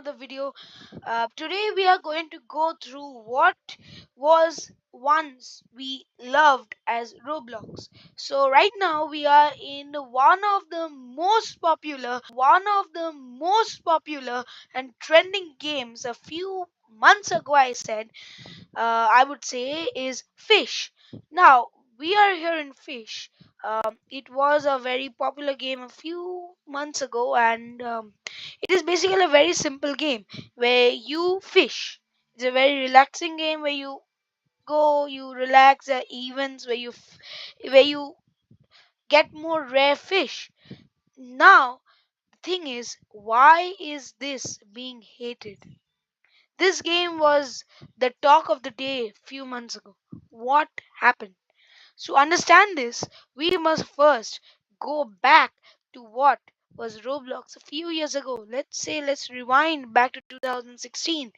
another video. Today we are going to go through what was once we loved as Roblox. So right now we are in one of the most popular and trending games. A few months ago I said I would say is Fish. Now we are here in Fish. It was a very popular game a few months ago, and it is basically a very simple game where you fish. It's a very relaxing game where you go, you relax at events where you get more rare fish. Now the thing is, why is this being hated? This game was the talk of the day a few months ago. What happened? To understand this, we must first go back to what was Roblox a few years ago. Let's rewind back to 2016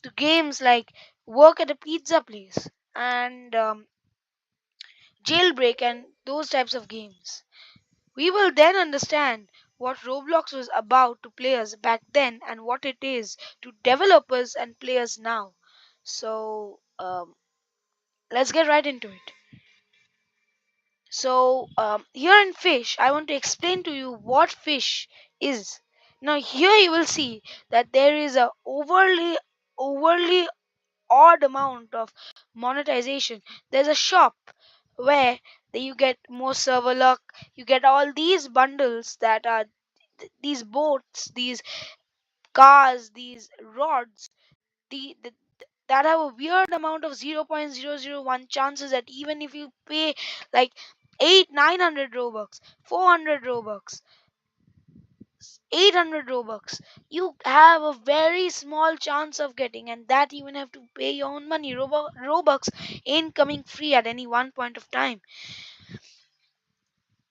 to games like Work at a Pizza Place and Jailbreak and those types of games. We will then understand what Roblox was about to players back then and what it is to developers and players now. So let's get right into it. So here in Fish, I want to explain to you what Fish is. Now here you will see that there is a overly odd amount of monetization. There's a shop where you get more server luck. You get all these bundles that are these boats, these cars, these rods, the that have a weird amount of 0.001 chances that even if you pay like 8 900 robux, 400 robux, 800 robux, you have a very small chance of getting, and that even have to pay your own money. Robux ain't coming free at any one point of time.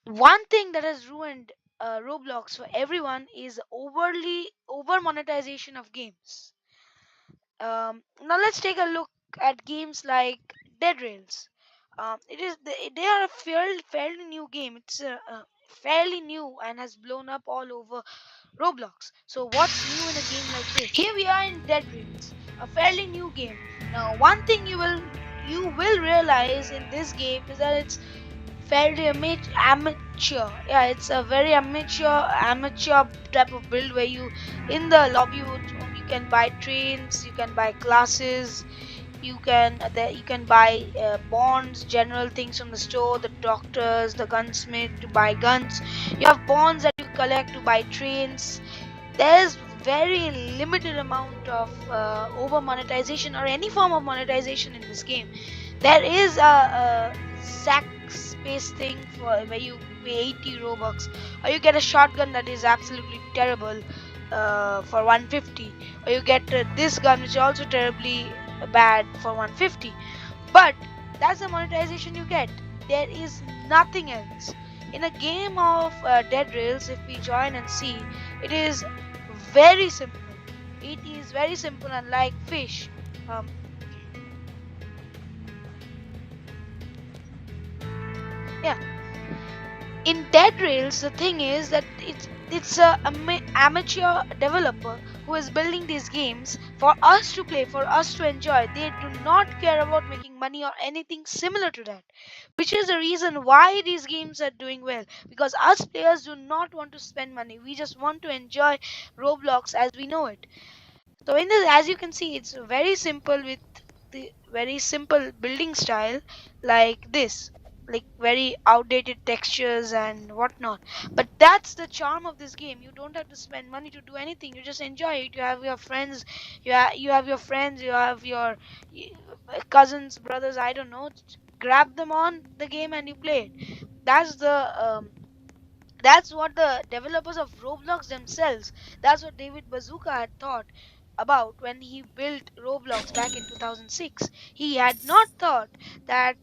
One thing that has ruined Roblox for everyone is over monetization of games. Now let's take a look at games like Dead Rails. They are a fairly new game. It's fairly new and has blown up all over Roblox. So what's new in a game like this? Here we are in Dead Rails, a fairly new game. Now one thing you will realize in this game is that it's fairly amateur. Yeah, it's a very amateur type of build where you in the lobby you can buy trains, you can buy classes, you can buy bonds, general things from the store, the doctors, the gunsmith to buy guns. You have bonds that you collect to buy trains. There's very limited amount of over monetization or any form of monetization in this game. There is a sack space thing for where you pay 80 robux, or you get a shotgun that is absolutely terrible for 150, or you get this gun which is also terribly bad for 150. But that's the monetization you get. There is nothing else in a game of Dead Rails. If we join and see, it is very simple. It is very simple, and like Fish, um, yeah, in Dead Rails, the thing is that it's a amateur developer who is building these games for us to play, for us to enjoy. They do not care about making money or anything similar to that, which is the reason why these games are doing well. Because us players do not want to spend money. We just want to enjoy Roblox as we know it. So in this, as you can see, it's very simple with the very simple building style like this, like very outdated textures and whatnot. But that's the charm of this game. You don't have to spend money to do anything. You just enjoy it. You have your friends. You have your friends. You have your cousins, brothers. I don't know. Grab them on the game and you play it. That's what the developers of Roblox themselves, that's what David Bazooka had thought about when he built Roblox back in 2006. He had not thought that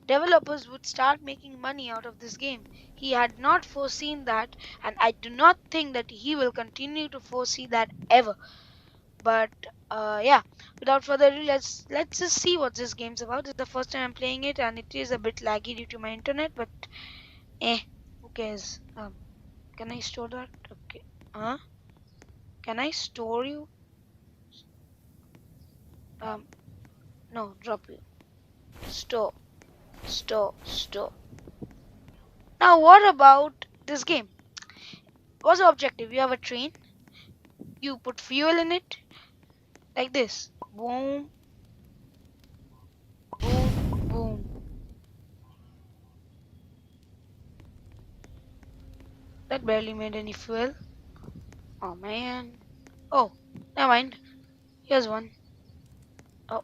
developers would start making money out of this game. He had not foreseen that, and I do not think that he will continue to foresee that ever. But yeah, without further ado, let's just see what this game's about. This is the first time I'm playing it, and it is a bit laggy due to my internet, but who cares? Can I store that? Okay. Huh? Can I store you? Um, no, drop you. Store, store. Now, what about this game? What's the objective? You have a train, you put fuel in it, like this. Boom, boom, boom. That barely made any fuel. Oh man. Oh, never mind. Here's one. Oh,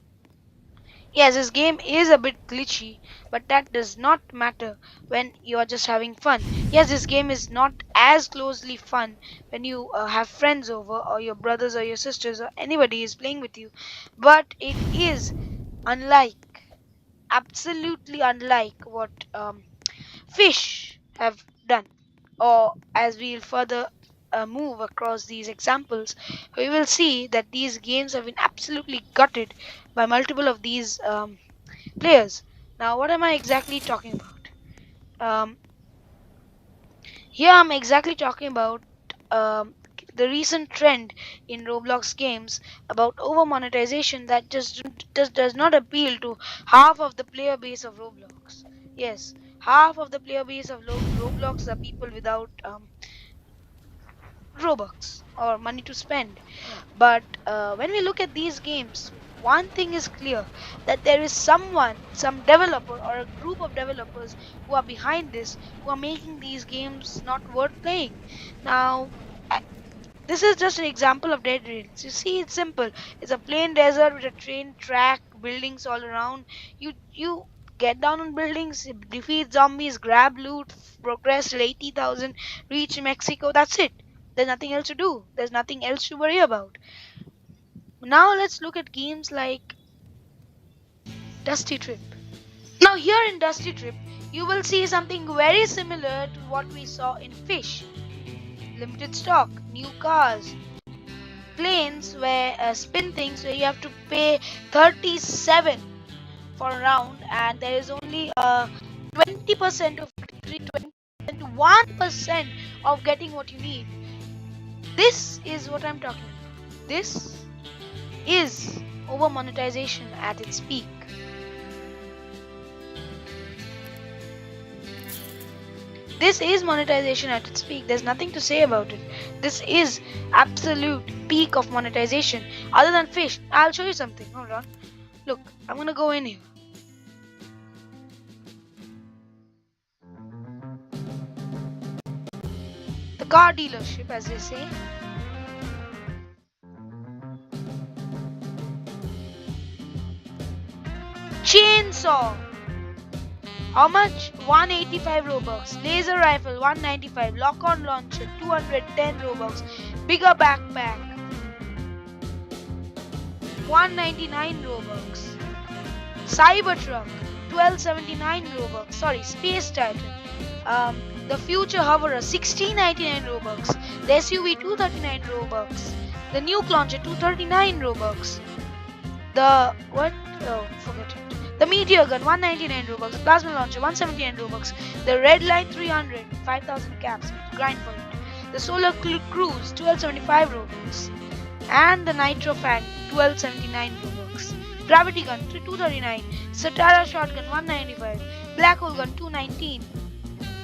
yes, this game is a bit glitchy, but that does not matter when you are just having fun. Yes, this game is not as closely fun when you have friends over, or your brothers or your sisters or anybody is playing with you, but it is unlike, absolutely unlike what fish have done. Or as we'll further move across these examples, we will see that these games have been absolutely gutted by multiple of these players. Now, what am I exactly talking about? Um, Here, I'm exactly talking about um, the recent trend in Roblox games about over monetization that just does not appeal to half of the player base of Roblox. Yes, half of the player base of Roblox are people without Robux or money to spend. But when we look at these games, one thing is clear, that there is someone, some developer or a group of developers who are behind this, who are making these games not worth playing. Now, this is just an example of Dead Rails. You see, it's simple. It's a plain desert with a train track, buildings all around. You get down on buildings, defeat zombies, grab loot, progress till 80,000, reach Mexico. That's it. There's nothing else to do. There's nothing else to worry about. Now let's look at games like Dusty Trip. Now here in Dusty Trip, you will see something very similar to what we saw in Fish. Limited stock, new cars, planes where spin things where you have to pay 37 for a round, and there is only 20% of 1% of getting what you need. This is what I'm talking about. This is over monetization at its peak. This is monetization at its peak. There's nothing to say about it. This is absolute peak of monetization. Other than Fish, I'll show you something. Hold on. Look, I'm gonna go in here. The car dealership, as they say. Chainsaw. How much? 185 Robux. Laser rifle 195. Lock-on launcher 210 Robux. Bigger backpack 199 Robux. Cybertruck 1279 Robux. Sorry, Space Titan. The Future Hoverer 1699 Robux. The SUV 239 Robux. The Nuke Launcher 239 Robux. The what? Oh, forget it. The Meteor Gun 199 Robux. The Plasma Launcher 179 Robux. The Red Line 300 5000 caps. Grind for it. The Solar Cruise 1275 Robux. And the Nitro Fan 1279 Robux. Gravity Gun 239. Satara Shotgun 195. Black Hole Gun 219.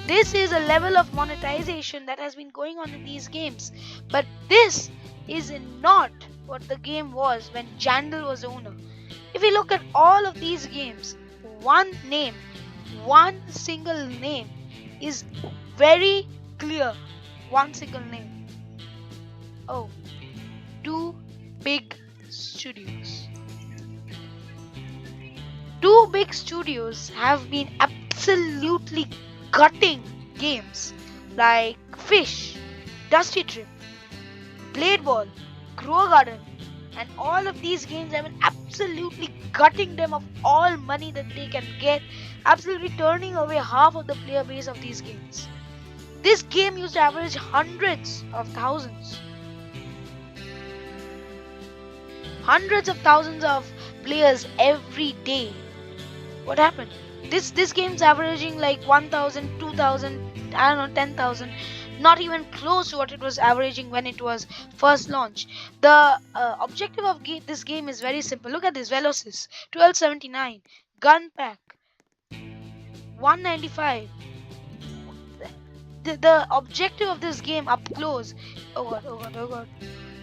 This is a level of monetization that has been going on in these games. But this is not what the game was when Jandal was the owner. If we look at all of these games, one single name is very clear. One single name. Oh, Two Big Studios. Two Big Studios have been absolutely gutting games like Fish, Dusty Trip, Blade Ball, Grow Garden, and all of these games have been absolutely gutting them of all money that they can get, absolutely turning away half of the player base of these games. This game used to average hundreds of thousands of players every day. What happened? This game's averaging like 1,000, 2,000, I don't know, 10,000. Not even close to what it was averaging when it was first launched. The objective of this game is very simple. Look at this: Velocis 1279, gun pack 195. The objective of this game up close, oh god, oh god, oh god,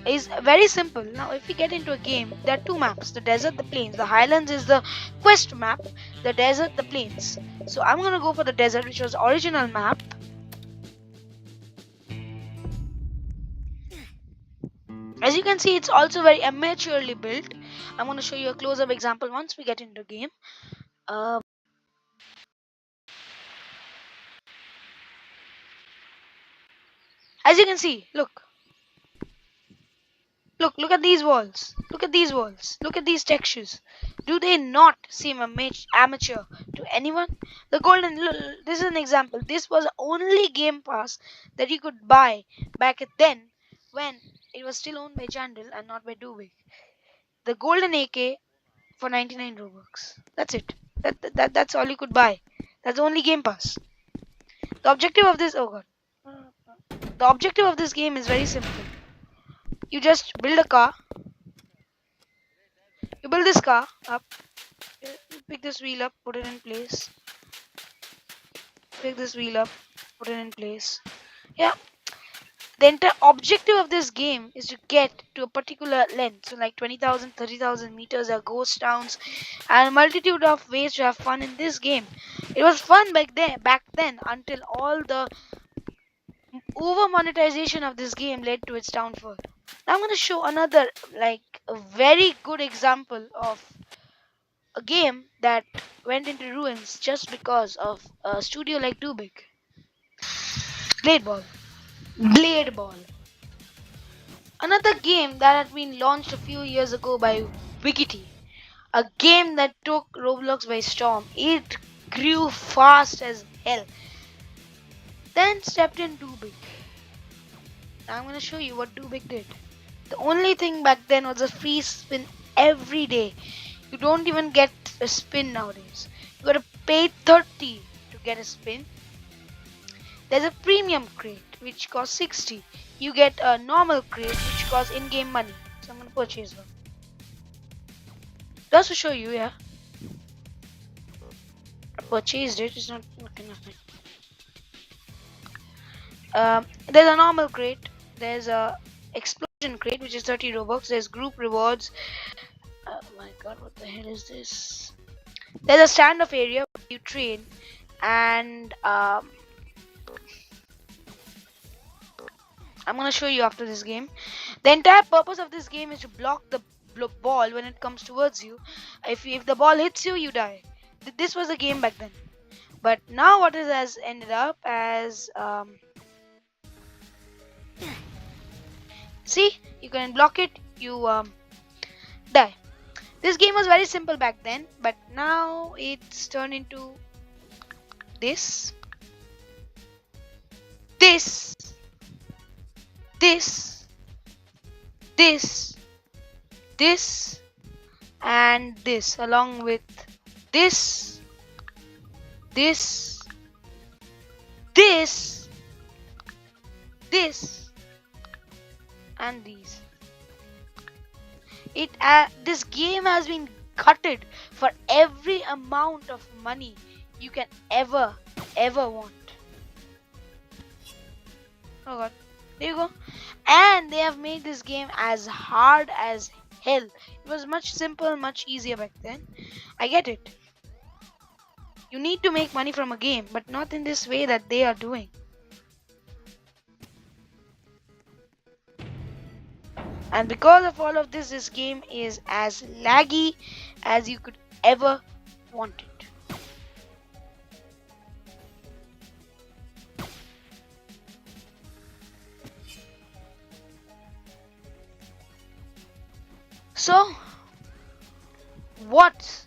is very simple. Now if we get into a game, there are two maps: the desert, the plains. The highlands is the quest map, the desert, the plains. So I'm gonna go for the desert, which was the original map. As you can see, it's also very amateurly built. I'm gonna show you a close-up example once we get into the game. As you can see, look at these walls. Look at these walls. Look at these textures. Do they not seem amateur to anyone? The golden, this is an example. This was the only Game Pass that you could buy back then when it was still owned by Chandel and not by Dubik. The golden AK for 99 Robux. That's it. That's all you could buy. That's the only Game Pass. The objective of this, oh god. The objective of this game is very simple. You just build a car. You build this car up. Pick this wheel up, put it in place. Pick this wheel up, put it in place. Yeah. The entire objective of this game is to get to a particular length. So like 20,000, 30,000 meters are ghost towns and a multitude of ways to have fun in this game. It was fun back then until all the over monetization of this game led to its downfall. Now I'm going to show another like a very good example of a game that went into ruins just because of a studio like Dubik. Blade Ball. Blade Ball. Another game that had been launched a few years ago by Wikity. A game that took Roblox by storm. It grew fast as hell. Then stepped in Dubik. Now I'm going to show you what Dubik did. The only thing back then was a free spin every day. You don't even get a spin nowadays. You gotta pay 30 to get a spin. There's a premium crate which costs 60. You get a normal crate which costs in-game money. So I'm gonna purchase one. Just to show you, yeah. I purchased it. It's not nothing. There's a normal crate. There's a explosion crate which is 30 Robux. There's group rewards. Oh my god, what the hell is this? There's a stand-off area where you train, and I'm gonna show you after this game. The entire purpose of this game is to block the ball when it comes towards you. If the ball hits you, you die. This was the game back then. But now what it has ended up as see, you can block it, you die. This game was very simple back then, but now it's turned into this, this, this, this, this, and this, along with this, this, this, this, and these. This game has been gutted for every amount of money you can ever want. Oh god, there you go. And they have made this game as hard as hell. It was much simpler, much easier back then. I get it. You need to make money from a game, but not in this way that they are doing. And because of all of this game is as laggy as you could ever want it. So, what's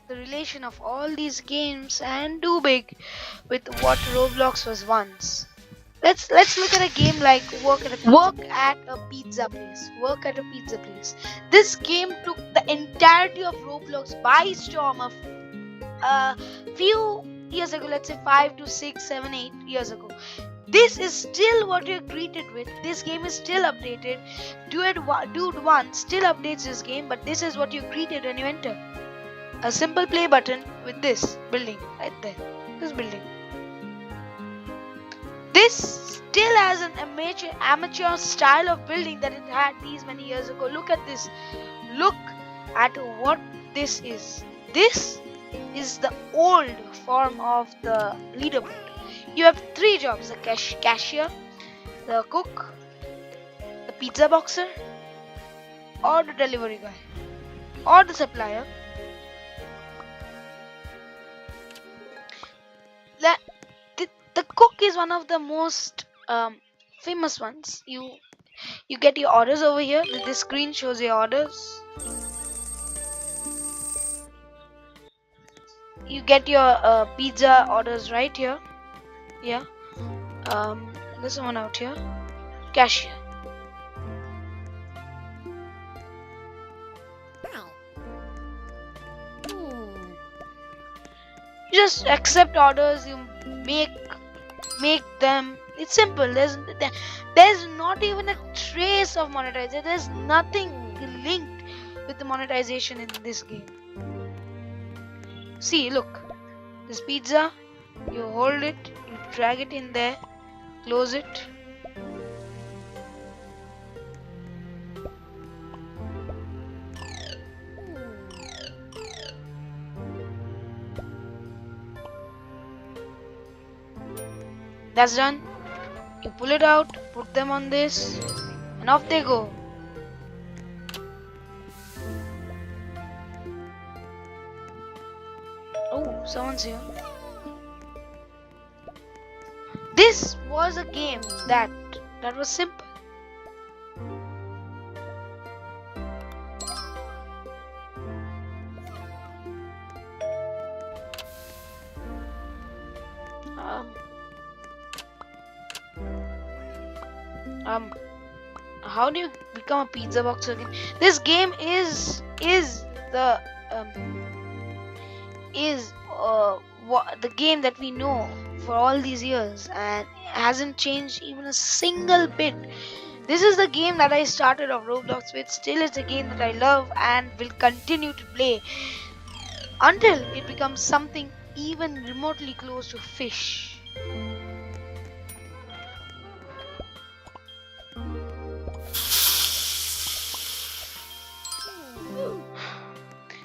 the relation of all these games and Dubik with what Roblox was once? Let's look at a game like Work at a Pizza Place. Work at a Pizza Place. This game took the entirety of Roblox by storm few years ago, let's say 5 to 6, 7, 8 years ago. This is still what you're greeted with. This game is still updated. Dude 1 still updates this game, but this is what you're greeted when you enter. A simple play button with this building right there. This building. This still has an amateur style of building that it had these many years ago. Look at this. Look at what this is. This is the old form of the leaderboard. You have 3 jobs: the cashier, the cook, the pizza boxer, or the delivery guy, or the supplier. The cook is one of the most famous ones. You get your orders over here. This screen shows your orders. You get your pizza orders right here. Yeah. This one out here. Cashier. You just accept orders. You make them. It's simple. There's not even a trace of monetization. There's nothing linked with the monetization in this game. See, look, this pizza, you hold it, you drag it in there, close it. That's done. You pull it out, put them on this, and off they go. Oh, someone's here. This was a game that was simple. How do you become a pizza boxer again? This game is the game that we know for all these years and hasn't changed even a single bit. This is the game that I started off Roblox with. Still, it's a game that I love and will continue to play until it becomes something even remotely close to fish.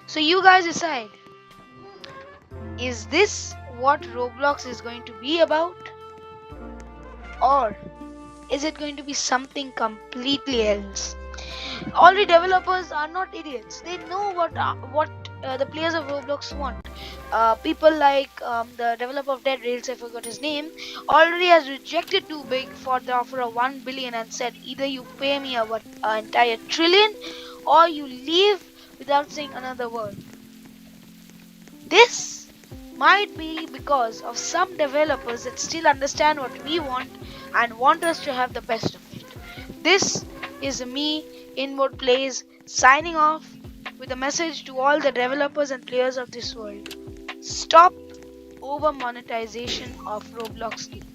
So you guys decide, is this what Roblox is going to be about? Or is it going to be something completely else? All the developers are not idiots. They know what the players of Roblox want. People like the developer of Dead Rails, I forgot his name, already has rejected too big for the offer of 1 billion and said either you pay me an entire trillion or you leave without saying another word. This might be because of some developers that still understand what we want and want us to have the best of it. This is me, InMode Plays, signing off with a message to all the developers and players of this world. Stop over monetization of Roblox games.